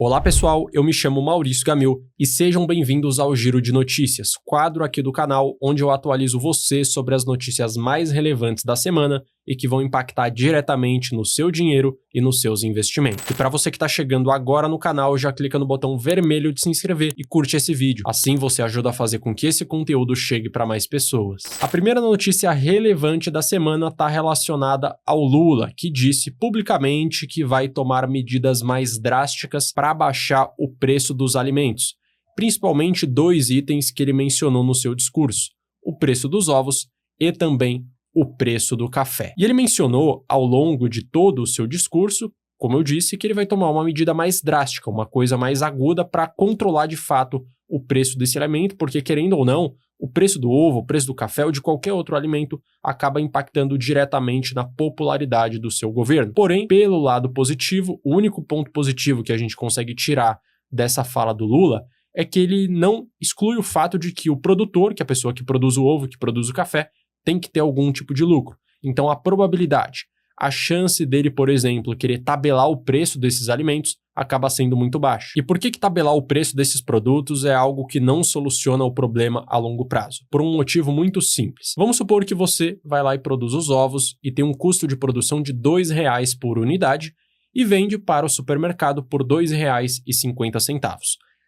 Olá pessoal, eu me chamo Maurício Gamil e sejam bem-vindos ao Giro de Notícias, quadro aqui do canal onde eu atualizo você sobre as notícias mais relevantes da semana e que vão impactar diretamente no seu dinheiro e nos seus investimentos. E para você que está chegando agora no canal, já clica no botão vermelho de se inscrever e curte esse vídeo. Assim você ajuda a fazer com que esse conteúdo chegue para mais pessoas. A primeira notícia relevante da semana está relacionada ao Lula, que disse publicamente que vai tomar medidas mais drásticas para baixar o preço dos alimentos, principalmente dois itens que ele mencionou no seu discurso: o preço dos ovos e também o preço do café. E ele mencionou ao longo de todo o seu discurso, como eu disse, que ele vai tomar uma medida mais drástica, uma coisa mais aguda para controlar de fato o preço desse alimento, porque querendo ou não, o preço do ovo, o preço do café ou de qualquer outro alimento acaba impactando diretamente na popularidade do seu governo. Porém, pelo lado positivo, o único ponto positivo que a gente consegue tirar dessa fala do Lula é que ele não exclui o fato de que o produtor, que é a pessoa que produz o ovo, que produz o café, tem que ter algum tipo de lucro. Então a probabilidade, a chance dele, por exemplo, querer tabelar o preço desses alimentos acaba sendo muito baixa. E por que tabelar o preço desses produtos é algo que não soluciona o problema a longo prazo? Por um motivo muito simples. Vamos supor que você vai lá e produz os ovos e tem um custo de produção de R$2 por unidade e vende para o supermercado por R$2,50.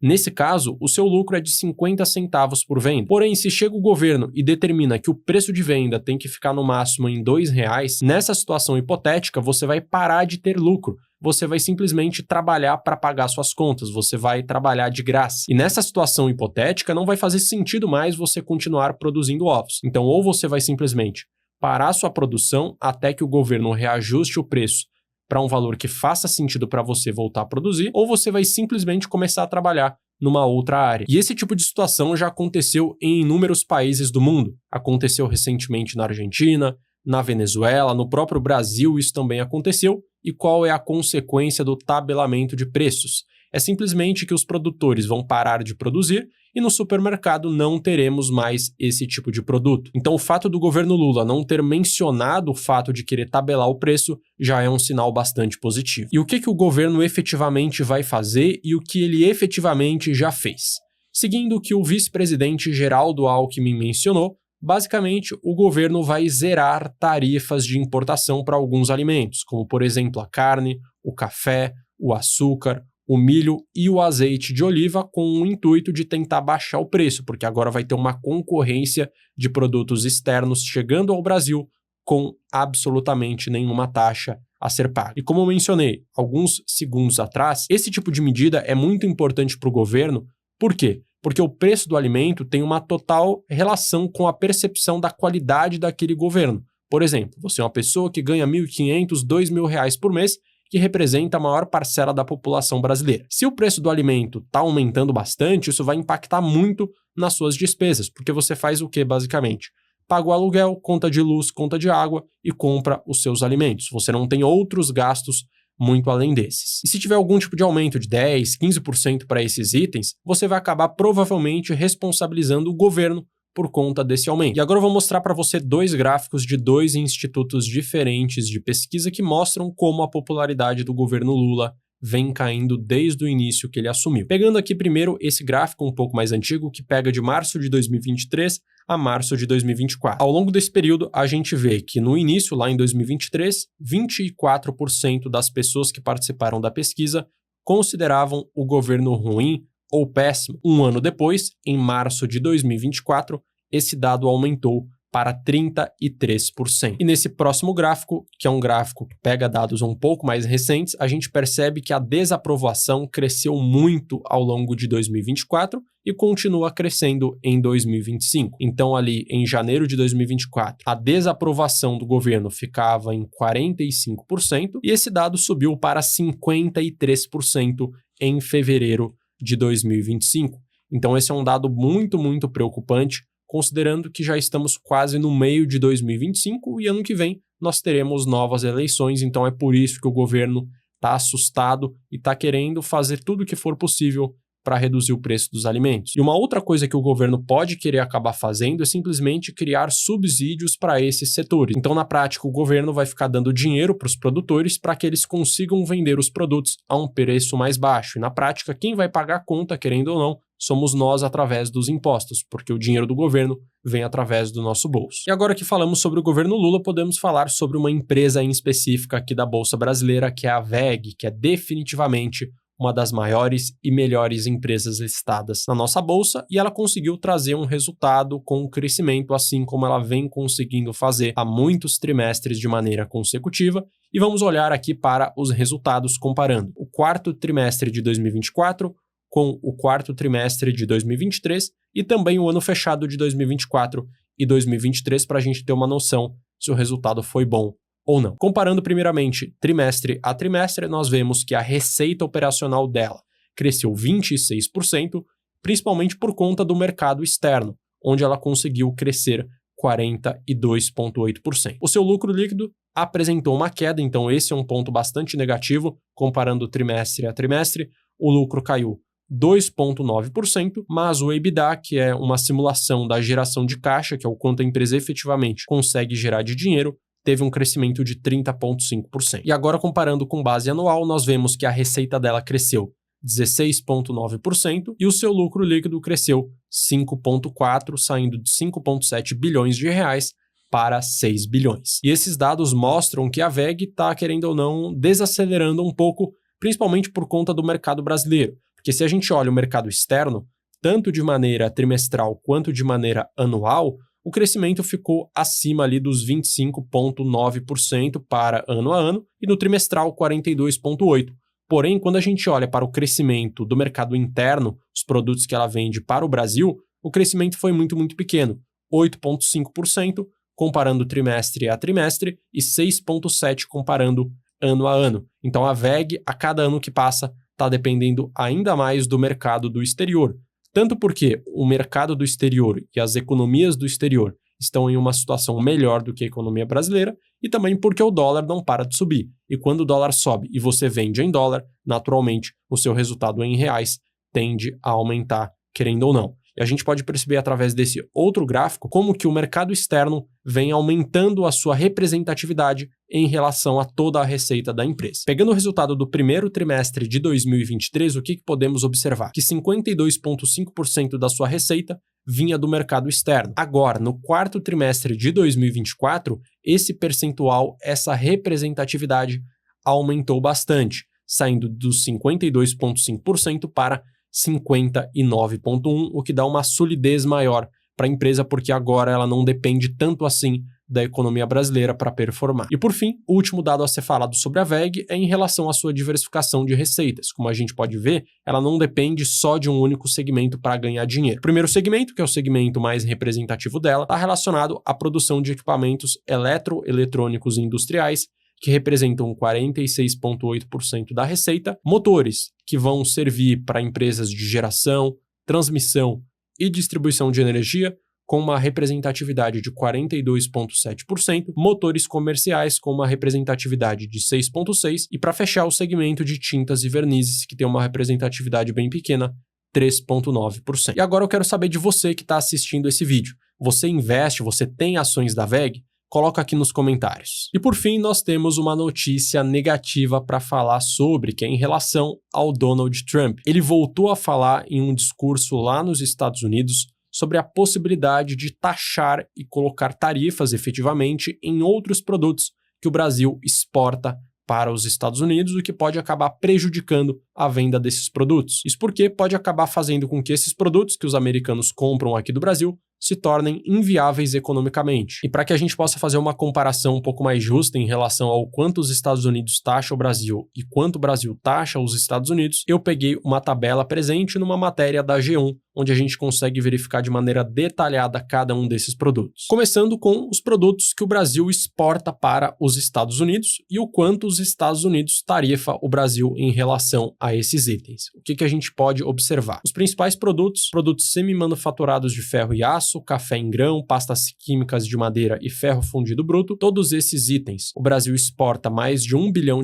Nesse caso, o seu lucro é de 50 centavos por venda. Porém, se chega o governo e determina que o preço de venda tem que ficar no máximo em R$2, nessa situação hipotética, você vai parar de ter lucro. Você vai simplesmente trabalhar para pagar suas contas, você vai trabalhar de graça. E nessa situação hipotética, não vai fazer sentido mais você continuar produzindo ovos. Então, ou você vai simplesmente parar sua produção até que o governo reajuste o preço para um valor que faça sentido para você voltar a produzir, ou você vai simplesmente começar a trabalhar numa outra área. E esse tipo de situação já aconteceu em inúmeros países do mundo. Aconteceu recentemente na Argentina, na Venezuela, no próprio Brasil isso também aconteceu. E qual é a consequência do tabelamento de preços? É simplesmente que os produtores vão parar de produzir e no supermercado não teremos mais esse tipo de produto. Então o fato do governo Lula não ter mencionado o fato de querer tabelar o preço já é um sinal bastante positivo. E o que o governo efetivamente vai fazer e o que ele efetivamente já fez? Seguindo o que o vice-presidente Geraldo Alckmin mencionou, basicamente o governo vai zerar tarifas de importação para alguns alimentos, como por exemplo a carne, o café, o açúcar, o milho e o azeite de oliva, com o intuito de tentar baixar o preço, porque agora vai ter uma concorrência de produtos externos chegando ao Brasil com absolutamente nenhuma taxa a ser paga. E como eu mencionei alguns segundos atrás, esse tipo de medida é muito importante para o governo. Por quê? Porque o preço do alimento tem uma total relação com a percepção da qualidade daquele governo. Por exemplo, você é uma pessoa que ganha R$1.500, R$2.000 por mês, que representa a maior parcela da população brasileira. Se o preço do alimento está aumentando bastante, isso vai impactar muito nas suas despesas, porque você faz o que basicamente? Paga o aluguel, conta de luz, conta de água e compra os seus alimentos. Você não tem outros gastos muito além desses. E se tiver algum tipo de aumento de 10%, 15% para esses itens, você vai acabar provavelmente responsabilizando o governo por conta desse aumento. E agora eu vou mostrar para você dois gráficos de dois institutos diferentes de pesquisa que mostram como a popularidade do governo Lula vem caindo desde o início que ele assumiu. Pegando aqui primeiro esse gráfico um pouco mais antigo, que pega de março de 2023 a março de 2024. Ao longo desse período, a gente vê que no início, lá em 2023, 24% das pessoas que participaram da pesquisa consideravam o governo ruim ou péssimo. Um ano depois, em março de 2024, esse dado aumentou para 33%. E nesse próximo gráfico, que é um gráfico que pega dados um pouco mais recentes, a gente percebe que a desaprovação cresceu muito ao longo de 2024 e continua crescendo em 2025. Então ali em janeiro de 2024, a desaprovação do governo ficava em 45% e esse dado subiu para 53% em fevereiro de 2025. Então esse é um dado muito, muito preocupante, considerando que já estamos quase no meio de 2025 e ano que vem nós teremos novas eleições, então é por isso que o governo está assustado e está querendo fazer tudo o que for possível para reduzir o preço dos alimentos. E uma outra coisa que o governo pode querer acabar fazendo é simplesmente criar subsídios para esses setores. Então, na prática, o governo vai ficar dando dinheiro para os produtores para que eles consigam vender os produtos a um preço mais baixo. E na prática, quem vai pagar a conta, querendo ou não, somos nós através dos impostos, porque o dinheiro do governo vem através do nosso bolso. E agora que falamos sobre o governo Lula, podemos falar sobre uma empresa em específica aqui da Bolsa Brasileira, que é a WEG, que é definitivamente uma das maiores e melhores empresas listadas na nossa bolsa, e ela conseguiu trazer um resultado com crescimento, assim como ela vem conseguindo fazer há muitos trimestres de maneira consecutiva. E vamos olhar aqui para os resultados comparando o quarto trimestre de 2024 com o quarto trimestre de 2023 e também o ano fechado de 2024 e 2023 para a gente ter uma noção se o resultado foi bom ou não. Comparando primeiramente trimestre a trimestre, nós vemos que a receita operacional dela cresceu 26%, principalmente por conta do mercado externo, onde ela conseguiu crescer 42,8%. O seu lucro líquido apresentou uma queda, então esse é um ponto bastante negativo, comparando trimestre a trimestre, o lucro caiu 2,9%, mas o EBITDA, que é uma simulação da geração de caixa, que é o quanto a empresa efetivamente consegue gerar de dinheiro, teve um crescimento de 30,5%. E agora, comparando com base anual, nós vemos que a receita dela cresceu 16,9% e o seu lucro líquido cresceu 5,4%, saindo de 5,7 bilhões de reais para 6 bilhões. E esses dados mostram que a WEG está, querendo ou não, desacelerando um pouco, principalmente por conta do mercado brasileiro. Porque se a gente olha o mercado externo, tanto de maneira trimestral quanto de maneira anual, o crescimento ficou acima ali dos 25,9% para ano a ano e no trimestral 42,8%. Porém, quando a gente olha para o crescimento do mercado interno, os produtos que ela vende para o Brasil, o crescimento foi muito pequeno, 8,5%, comparando trimestre a trimestre e 6,7% comparando ano a ano. Então a WEG, a cada ano que passa, está dependendo ainda mais do mercado do exterior. Tanto porque o mercado do exterior e as economias do exterior estão em uma situação melhor do que a economia brasileira e também porque o dólar não para de subir. E quando o dólar sobe e você vende em dólar, naturalmente o seu resultado em reais tende a aumentar, querendo ou não. E a gente pode perceber através desse outro gráfico como que o mercado externo vem aumentando a sua representatividade em relação a toda a receita da empresa. Pegando o resultado do primeiro trimestre de 2023, o que podemos observar? Que 52,5% da sua receita vinha do mercado externo. Agora, no quarto trimestre de 2024, esse percentual, essa representatividade aumentou bastante, saindo dos 52,5% para 59,1%, o que dá uma solidez maior para a empresa, porque agora ela não depende tanto assim da economia brasileira para performar. E por fim, o último dado a ser falado sobre a WEG é em relação à sua diversificação de receitas. Como a gente pode ver, ela não depende só de um único segmento para ganhar dinheiro. O primeiro segmento, que é o segmento mais representativo dela, está relacionado à produção de equipamentos eletroeletrônicos e industriais, que representam 46,8% da receita, motores, que vão servir para empresas de geração, transmissão e distribuição de energia, com uma representatividade de 42,7%, motores comerciais com uma representatividade de 6,6%, e para fechar o segmento de tintas e vernizes, que tem uma representatividade bem pequena, 3,9%. E agora eu quero saber de você que está assistindo esse vídeo. Você investe, você tem ações da WEG? Coloca aqui nos comentários. E por fim, nós temos uma notícia negativa para falar sobre, que é em relação ao Donald Trump. Ele voltou a falar em um discurso lá nos Estados Unidos sobre a possibilidade de taxar e colocar tarifas efetivamente em outros produtos que o Brasil exporta para os Estados Unidos, o que pode acabar prejudicando a venda desses produtos. Isso porque pode acabar fazendo com que esses produtos que os americanos compram aqui do Brasil se tornem inviáveis economicamente. E para que a gente possa fazer uma comparação um pouco mais justa em relação ao quanto os Estados Unidos taxam o Brasil e quanto o Brasil taxa os Estados Unidos, eu peguei uma tabela presente numa matéria da G1, onde a gente consegue verificar de maneira detalhada cada um desses produtos. Começando com os produtos que o Brasil exporta para os Estados Unidos e o quanto os Estados Unidos tarifa o Brasil em relação a esses itens. O que a gente pode observar? Os principais produtos semi-manufaturados de ferro e aço, café em grão, pastas químicas de madeira e ferro fundido bruto, todos esses itens o Brasil exporta mais de R$1 bilhão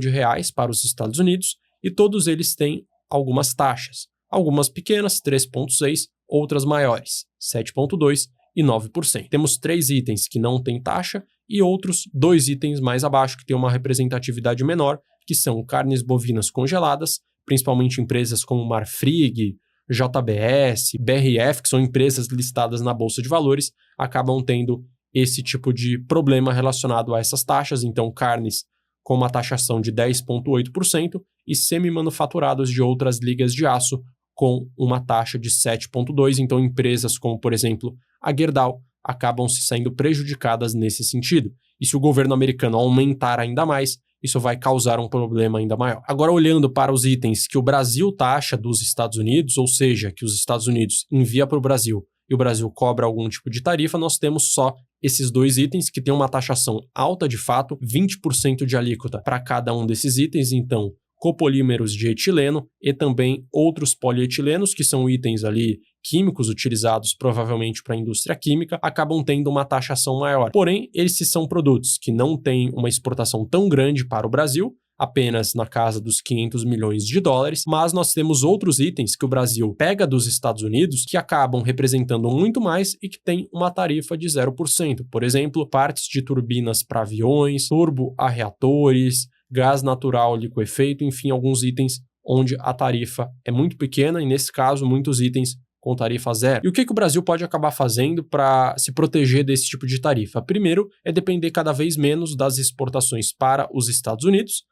para os Estados Unidos e todos eles têm algumas taxas. Algumas pequenas, 3,6%, outras maiores, 7,2% e 9%. Temos 3 itens que não têm taxa e outros 2 itens mais abaixo que têm uma representatividade menor, que são carnes bovinas congeladas, principalmente empresas como Marfrig, JBS, BRF, que são empresas listadas na Bolsa de Valores, acabam tendo esse tipo de problema relacionado a essas taxas. Então, carnes com uma taxação de 10,8% e semi-manufaturados de outras ligas de aço com uma taxa de 7,2%. Então, empresas como, por exemplo, a Gerdau acabam se saindo prejudicadas nesse sentido. E se o governo americano aumentar ainda mais, isso vai causar um problema ainda maior. Agora, olhando para os itens que o Brasil taxa dos Estados Unidos, ou seja, que os Estados Unidos envia para o Brasil e o Brasil cobra algum tipo de tarifa, nós temos só esses 2 itens que têm uma taxação alta de fato, 20% de alíquota para cada um desses itens. Então, copolímeros de etileno e também outros polietilenos, que são itens ali químicos utilizados provavelmente para a indústria química, acabam tendo uma taxação maior. Porém, esses são produtos que não têm uma exportação tão grande para o Brasil, apenas na casa dos 500 milhões de dólares, mas nós temos outros itens que o Brasil pega dos Estados Unidos que acabam representando muito mais e que tem uma tarifa de 0%. Por exemplo, partes de turbinas para aviões, turboarreatores, gás natural liquefeito, enfim, alguns itens onde a tarifa é muito pequena e, nesse caso, muitos itens com tarifa zero. E o que o Brasil pode acabar fazendo para se proteger desse tipo de tarifa? Primeiro, é depender cada vez menos das exportações para os Estados Unidos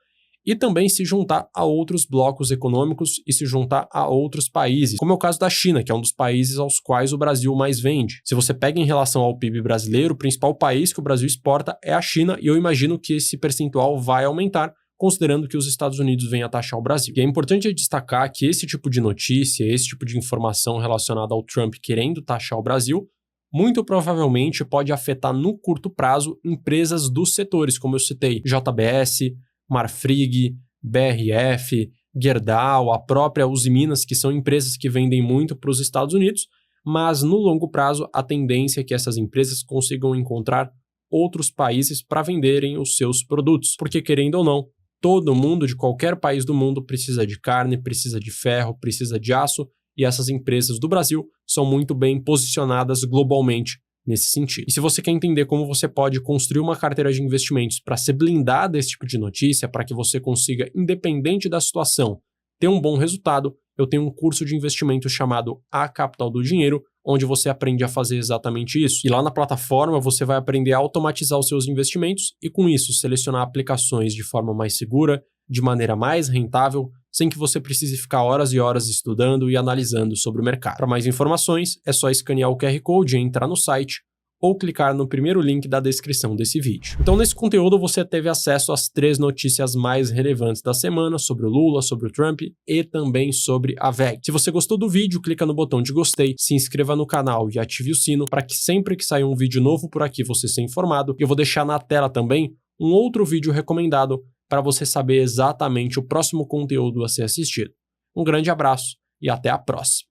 e também se juntar a outros blocos econômicos e se juntar a outros países, como é o caso da China, que é um dos países aos quais o Brasil mais vende. Se você pega em relação ao PIB brasileiro, o principal país que o Brasil exporta é a China, e eu imagino que esse percentual vai aumentar, considerando que os Estados Unidos vêm a taxar o Brasil. E é importante destacar que esse tipo de notícia, esse tipo de informação relacionada ao Trump querendo taxar o Brasil, muito provavelmente pode afetar no curto prazo empresas dos setores, como eu citei, JBS, Marfrig, BRF, Gerdau, a própria Usiminas, que são empresas que vendem muito para os Estados Unidos, mas no longo prazo a tendência é que essas empresas consigam encontrar outros países para venderem os seus produtos, porque querendo ou não, todo mundo de qualquer país do mundo precisa de carne, precisa de ferro, precisa de aço, e essas empresas do Brasil são muito bem posicionadas globalmente nesse sentido. E se você quer entender como você pode construir uma carteira de investimentos para ser blindada desse tipo de notícia, para que você consiga, independente da situação, ter um bom resultado, eu tenho um curso de investimento chamado A Capital do Dinheiro, onde você aprende a fazer exatamente isso. E lá na plataforma você vai aprender a automatizar os seus investimentos e, com isso, selecionar aplicações de forma mais segura, de maneira mais rentável, sem que você precise ficar horas e horas estudando e analisando sobre o mercado. Para mais informações, é só escanear o QR Code e entrar no site ou clicar no primeiro link da descrição desse vídeo. Então, nesse conteúdo, você teve acesso às 3 notícias mais relevantes da semana sobre o Lula, sobre o Trump e também sobre a VEG. Se você gostou do vídeo, clica no botão de gostei, se inscreva no canal e ative o sino para que sempre que sair um vídeo novo por aqui você seja informado. Eu vou deixar na tela também um outro vídeo recomendado para você saber exatamente o próximo conteúdo a ser assistido. Um grande abraço e até a próxima.